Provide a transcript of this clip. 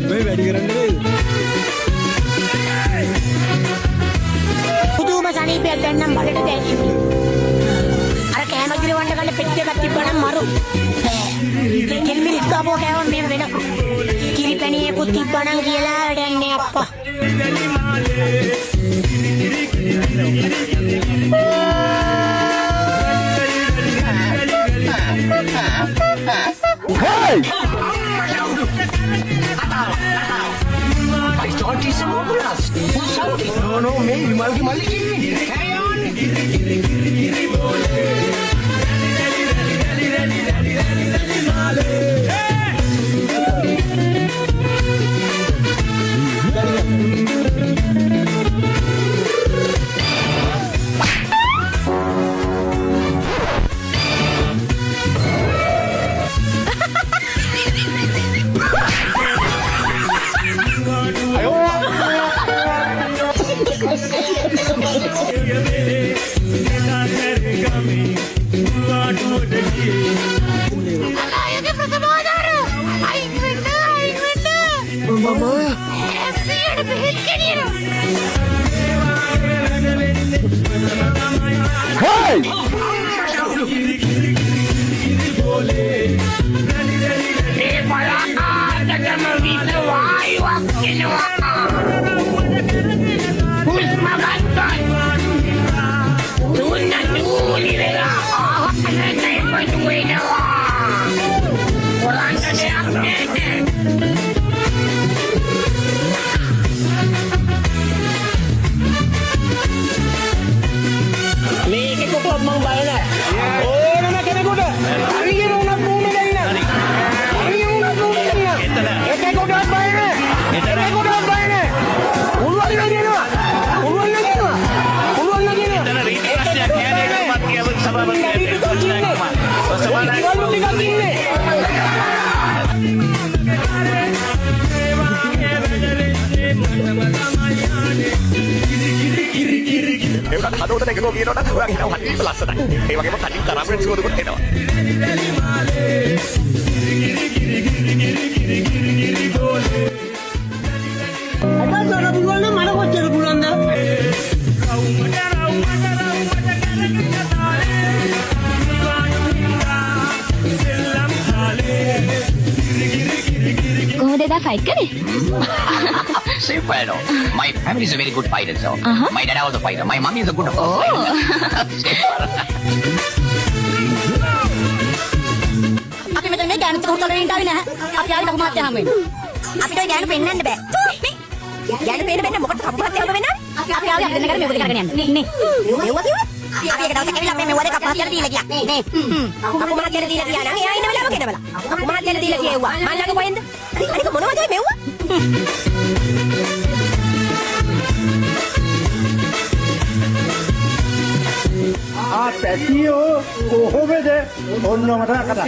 මේ වැඩි කරන්න වෙයි. පුදුම සනීපයක් දැන් නම් බලට දැනෙන්නේ. අර කෑම කිරවන්න ගන්න පෙට්ටි එකක් තිබ්බනම් මරු. කෙල්මිරිස් ගාපෝ කෑවම මේ වෙන කිරිපැණියකුත් තිබ්බනම් කියලා වැඩන්නේ අප්පා. Hey! I thought he's a ambulance. Who's shouting? No, me. Maliki. Carry on. Hey! ඒකට හදවතට එකකෝ කියනකොට ඔයාගේ හිතව හරි ලස්සනයි. ඒ වගේම කටින් කරාපෙන් සුවදුකුත් එනවා. අදතර පුළුවන් නම් මට කොච්චර පුළුවන්ද? කොහොමද එදා ෆයිට් කරේ? Simple, no. My family is a very good fighter, so. My dad was a fighter. My mummy is a good fighter. අපි මෙතන මේ ගෑනුත් කොහොමද වලින් ඉඳාවේ නැහැ. අපි ආවේ ලොකු මාත්‍ය හැම වෙන්නේ. අපිට ඔය ගෑනු පෙන්නන්න බෑ. ගෑනු පෙන්න මොකටද ලොකු මාත්‍ය හැම වෙන්නේ? අපි ආවේ අපි දෙන්න කරේ මෙවුද කරගෙන යන්න. නේ. මෙවුව කිව්වා? අපි එක දවසක් ඇවිල්ලා අපි මෙවුව දෙක අපහාත්‍යයට දීලා ගියා. නේ. අපු මාත්‍යයට දීලා ගියා නම් එයා ඉන්න වෙලාවක එනවලා. අපු මාත්‍යයට දීලා කියෙව්වා. මම ළඟ කොහෙන්ද? අනික මොනවද ඔය මෙවුව? පැටියෝ කොහොමද ඔන්න මට කතා